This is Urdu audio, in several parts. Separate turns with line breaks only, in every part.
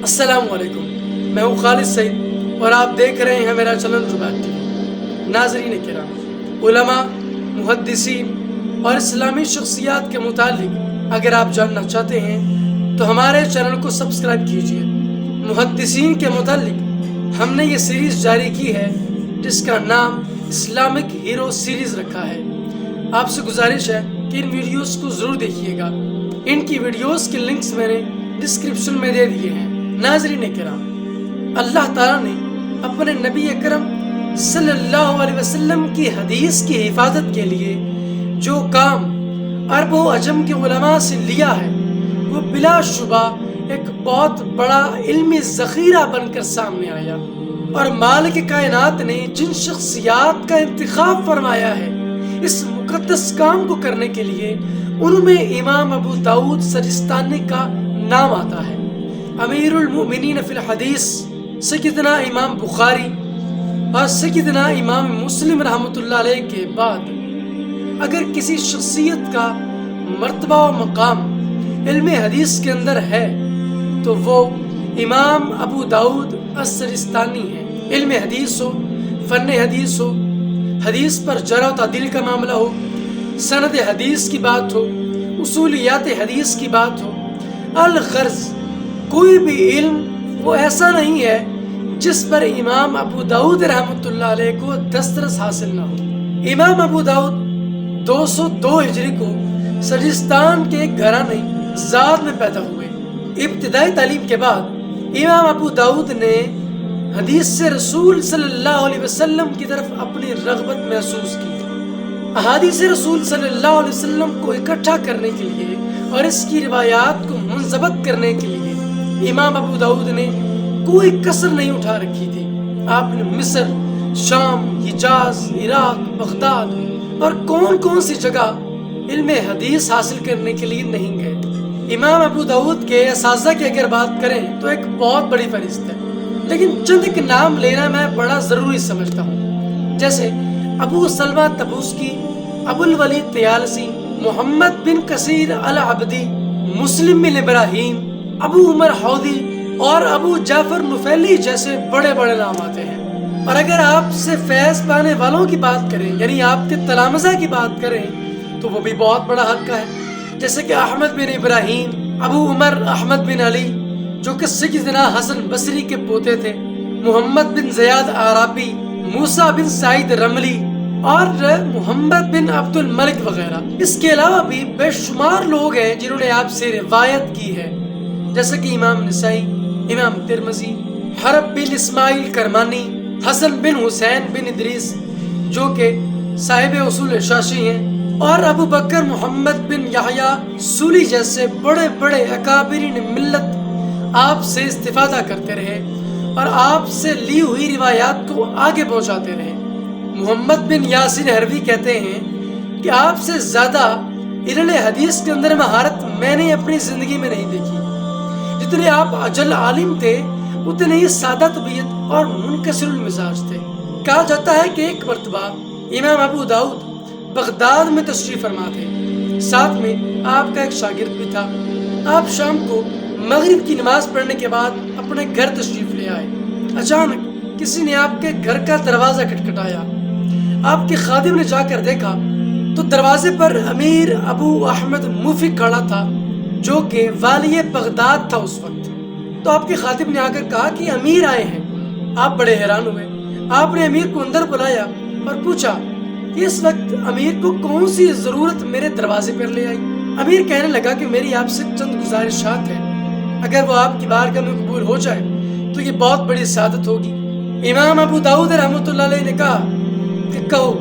السلام علیکم، میں ہوں خالد سعید اور آپ دیکھ رہے ہیں میرا چینل ربات ٹی وی۔ ناظرین کرام، علماء، محدثین اور اسلامی شخصیات کے متعلق اگر آپ جاننا چاہتے ہیں تو ہمارے چینل کو سبسکرائب کیجیے۔ محدثین کے متعلق ہم نے یہ سیریز جاری کی ہے جس کا نام اسلامک ہیرو سیریز رکھا ہے۔ آپ سے گزارش ہے کہ ان ویڈیوز کو ضرور دیکھیے گا۔ ان کی ویڈیوز کے لنکس میں نے ڈسکرپشن میں دے دیے ہیں۔ ناظرین کرام، اللہ تعالیٰ نے اپنے نبی اکرم صلی اللہ علیہ وسلم کی حدیث کی حفاظت کے لیے جو کام عرب و عجم کے علماء سے لیا ہے وہ بلا شبہ ایک بہت بڑا علمی ذخیرہ بن کر سامنے آیا، اور مالک کائنات نے جن شخصیات کا انتخاب فرمایا ہے اس مقدس کام کو کرنے کے لیے، ان میں امام ابو داؤد سجستانی کا نام آتا ہے۔ امیر المؤمنین فی الحدیث سیدنا امام بخاری اور سیدنا امام مسلم رحمۃ اللہ علیہ کے بعد اگر کسی شخصیت کا مرتبہ و مقام علم حدیث کے اندر ہے تو وہ امام ابو داؤد السجستانی ہے۔ علم حدیث ہو، فن حدیث ہو، حدیث پر جرح و تعدیل کا معاملہ ہو، سند حدیث کی بات ہو، اصولیات حدیث کی بات ہو، الغرض کوئی بھی علم وہ ایسا نہیں ہے جس پر امام ابو داؤد رحمۃ اللہ علیہ کو دسترس حاصل نہ ہو۔ امام ابو داؤد 202 ہجری کو سجستان کے گھرانے زاد میں پیدا ہوئے۔ ابتدائی تعلیم کے بعد امام ابو داؤد نے حدیث سے رسول صلی اللہ علیہ وسلم کی طرف اپنی رغبت محسوس کی۔ احادیث رسول صلی اللہ علیہ وسلم کو اکٹھا کرنے کے لیے اور اس کی روایات کو منضبط کرنے کے لیے امام ابو داؤد نے کوئی کسر نہیں اٹھا رکھی تھی۔ آپ نے مصر، شام، حجاز، عراق، بغداد اور کون سی جگہ علم حدیث حاصل کرنے کے لیے نہیں گئے۔ امام ابو داؤد کے اساتذہ کی اگر بات کریں تو ایک بہت بڑی فہرست ہے، لیکن چند ایک نام لینا میں بڑا ضروری سمجھتا ہوں، جیسے ابو سلمہ تبوسکی، ابو الولید طیالسی، محمد بن کثیر العبدی، مسلم بن ابراہیم، ابو عمر حوضی اور ابو جعفر نفیلی جیسے بڑے بڑے نام آتے ہیں۔ اور اگر آپ سے فیض پانے والوں کی بات کریں، یعنی آپ کے تلامذہ کی بات کریں، تو وہ بھی بہت بڑا حلقہ ہے، جیسے کہ احمد بن ابراہیم، ابو عمر احمد بن علی جو کہ سیدنا حسن بصری کے پوتے تھے، محمد بن زیاد عرابی، موسیٰ بن سعید رملی اور محمد بن عبد الملک وغیرہ۔ اس کے علاوہ بھی بے شمار لوگ ہیں جنہوں نے آپ سے روایت کی ہے، جیسے کہ امام نسائی، امام ترمذی، حرب بن اسماعیل کرمانی، حسن بن حسین بن ادریس جو کہ صاحب اصول شاشی ہیں، اور ابو بکر محمد بن یحییٰ سولی جیسے بڑے بڑے اکابرین ملت آپ سے استفادہ کرتے رہے اور آپ سے لی ہوئی روایات کو آگے پہنچاتے رہے۔ محمد بن یاسین حروی کہتے ہیں کہ آپ سے زیادہ علم حدیث کے اندر مہارت میں نے اپنی زندگی میں نہیں دیکھی۔ جتنے آپ اجل عالم تھے اتنے ہی سادہ طبیعت اور منکسر المزاج تھے۔ کہا جاتا ہے کہ ایک مرتبہ امام ابو داؤد بغداد میں تشریف فرما تھے، ساتھ میں آپ کا ایک شاگرد بھی تھا۔ آپ شام کو مغرب کی نماز پڑھنے کے بعد اپنے گھر تشریف لے آئے۔ اچانک کسی نے آپ کے گھر کا دروازہ کھٹکھٹایا۔ آپ کے خادم نے جا کر دیکھا تو دروازے پر امیر ابو احمد موفق کھڑا تھا جو کہ والی بغداد تھا اس وقت۔ تو آپ کے خادم نے آ کر کہا کہ امیر آئے ہیں۔ آپ بڑے حیران ہوئے۔ آپ نے امیر کو اندر بلایا اور پوچھا کہ اس وقت امیر کو کون سی ضرورت میرے دروازے پر لے آئی۔ امیر کہنے لگا کہ میری آپ سے چند گزارشات ہیں، اگر وہ آپ کی بارگاہ میں قبول ہو جائے تو یہ بہت بڑی سعادت ہوگی۔ امام ابو داؤد رحمۃ اللہ علیہ نے کہا کہ کہو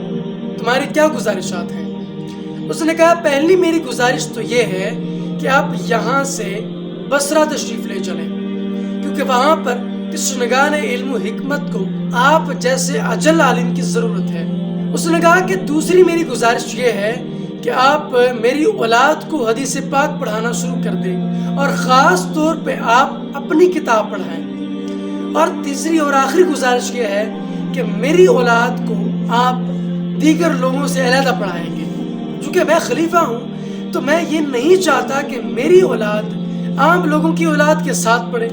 تمہاری کیا گزارشات ہیں۔ اس نے کہا پہلی میری گزارش تو یہ ہے کہ آپ یہاں سے بصرہ تشریف لے چلیں، کیونکہ وہاں پر تشنگان علم و حکمت کو آپ جیسے اجل عالم کی ضرورت ہے۔ اس نے کہا کہ دوسری میری گزارش یہ ہے کہ آپ میری اولاد کو حدیث پاک پڑھانا شروع کر دیں اور خاص طور پہ آپ اپنی کتاب پڑھائیں۔ اور تیسری اور آخری گزارش یہ ہے کہ میری اولاد کو آپ دیگر لوگوں سے علیحدہ پڑھائیں گے، چونکہ میں خلیفہ ہوں تو میں یہ نہیں چاہتا کہ میری اولاد عام لوگوں کی اولاد کے ساتھ پڑھے،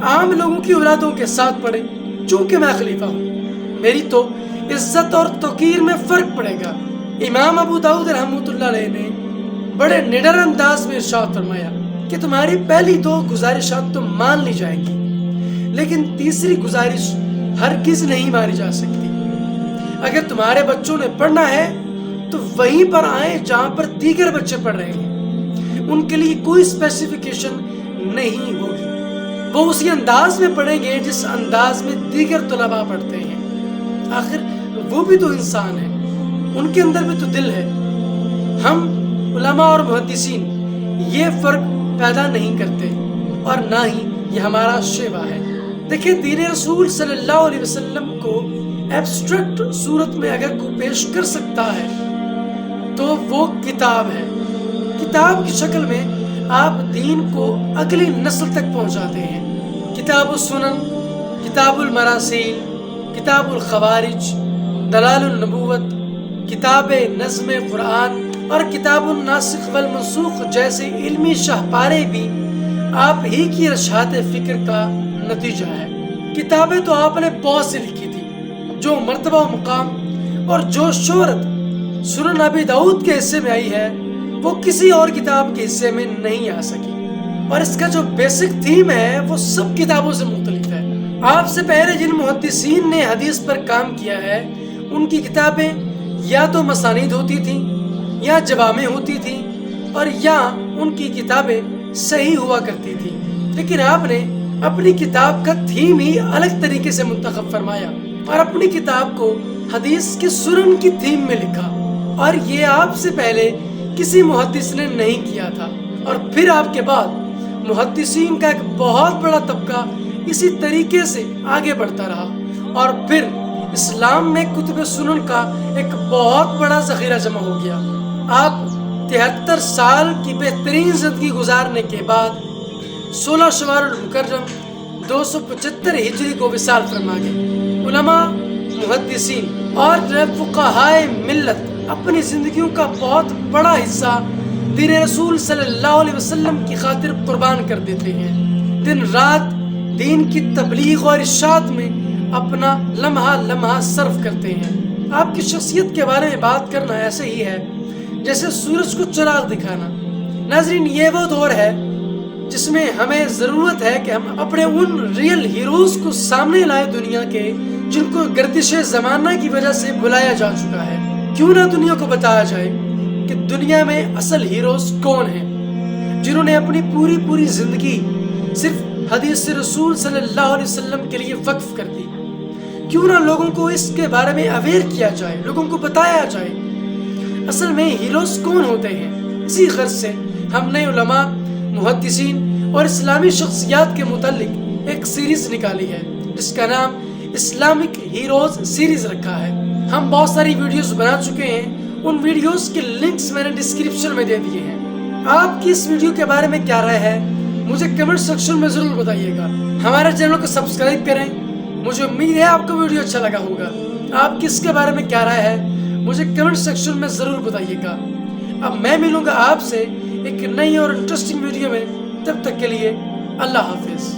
عام لوگوں کی اولادوں کے ساتھ پڑھے، چونکہ میں خلیفہ ہوں، میری تو عزت اور توقیر میں فرق پڑے گا۔ امام ابو داؤد رحمۃ اللہ علیہ نے بڑے نڈر انداز میں ارشاد فرمایا کہ تمہاری پہلی 2 گزارشات تو مان لی جائیں گی، لیکن تیسری گزارش ہرگز نہیں مانی جا سکتی۔ اگر تمہارے بچوں نے پڑھنا ہے تو وہیں پر آئیں جہاں پر دیگر بچے پڑھ رہے ہیں، ان کے لیے کوئی اسپیسیفیکیشن نہیں ہوگی، وہ اسی انداز میں پڑھیں گے جس انداز میں دیگر طلباء پڑھتے ہیں۔ آخر وہ بھی تو انسان ہیں، ان کے اندر بھی تو دل ہے۔ ہم علماء اور محدثین یہ فرق پیدا نہیں کرتے اور نہ ہی یہ ہمارا شیوا ہے۔ دیکھیں، دین رسول صلی اللہ علیہ وسلم کو ایبسٹریکٹ صورت میں اگر کوئی پیش کر سکتا ہے تو وہ کتاب ہے۔ کتاب کی شکل میں آپ دین کو اگلی نسل تک پہنچاتے ہیں۔ کتاب السنن، کتاب المراسیل، کتاب الخوارج، دلال النبوت، کتاب نظم قرآن اور کتاب الناسخ والمنسوخ جیسے علمی شاہکاریں بھی آپ ہی کی ارشاد فکر کا نتیجہ ہے۔ کتابیں تو آپ نے بہت سی لکھی تھی، جو مرتبہ و مقام اور جو شہرت سنن ابی داؤد کے حصے میں آئی ہے وہ کسی اور کتاب کے حصے میں نہیں آ سکی، اور اس کا جو بیسک تھیم ہے وہ سب کتابوں سے مختلف ہے۔ آپ سے پہلے جن محدثین نے حدیث پر کام کیا ہے ان کی کتابیں یا تو مسانید ہوتی تھیں یا جوامع ہوتی تھیں، اور یا ان کی کتابیں صحیح ہوا کرتی تھیں، لیکن آپ نے اپنی کتاب کا تھیم ہی الگ طریقے سے منتخب فرمایا اور اپنی کتاب کو حدیث کے سنن کی تھیم میں لکھا، اور یہ آپ سے پہلے کسی محدث نے نہیں کیا تھا۔ اور پھر آپ کے بعد محدثین کا ایک بہت بڑا طبقہ اسی طریقے سے آگے بڑھتا رہا، اور پھر اسلام میں کتب سنن کا ایک بہت بڑا ذخیرہ جمع ہو گیا۔ آپ 73 سال کی بہترین زندگی گزارنے کے بعد 16 شوال المکرم 275 ہجری کو وصال فرما گئے۔ علماء، محدثین اور فقہائے ملت اپنی زندگیوں کا بہت بڑا حصہ دین رسول صلی اللہ علیہ وسلم کی خاطر قربان کر دیتے ہیں، دن رات دین کی تبلیغ اور ارشاد میں اپنا لمحہ لمحہ صرف کرتے ہیں۔ آپ کی شخصیت کے بارے میں بات کرنا ایسے ہی ہے جیسے سورج کو چراغ دکھانا۔ ناظرین، یہ وہ دور ہے جس میں ہمیں ضرورت ہے کہ ہم اپنے ان ریئل ہیروز کو سامنے لائے دنیا کے، جن کو گردش زمانہ کی وجہ سے بلایا جا چکا ہے۔ کیوں نہ دنیا کو بتایا جائے کہ دنیا میں اصل ہیروز کون ہیں، جنہوں نے اپنی پوری زندگی صرف حدیث رسول صلی اللہ علیہ وسلم کے لیے وقف کر دی۔ کیوں نہ لوگوں کو اس کے بارے میں اویئر کیا جائے، لوگوں کو بتایا جائے اصل میں ہیروز کون ہوتے ہیں۔ اسی غرض سے ہم نے علماء، محدثین اور اسلامی شخصیات کے متعلق ایک سیریز نکالی ہے جس کا نام اسلامک ہیروز سیریز رکھا ہے۔ ہم بہت ساری ویڈیوز بنا چکے ہیں، ان ویڈیوز کے لنکس میں نے ڈسکرپشن میں دے دیے ہیں۔ آپ کی اس ویڈیو کے بارے میں کیا رائے ہے مجھے کمنٹ سیکشن میں ضرور بتائیے گا۔ ہمارے چینل کو سبسکرائب کریں۔ مجھے امید ہے آپ کو ویڈیو اچھا لگا ہوگا۔ آپ کی اس کے بارے میں کیا رائے ہے مجھے کمنٹ سیکشن میں ضرور بتائیے گا۔ اب میں ملوں گا آپ سے ایک نئی اور انٹرسٹنگ ویڈیو میں، تب تک کے لیے اللہ حافظ۔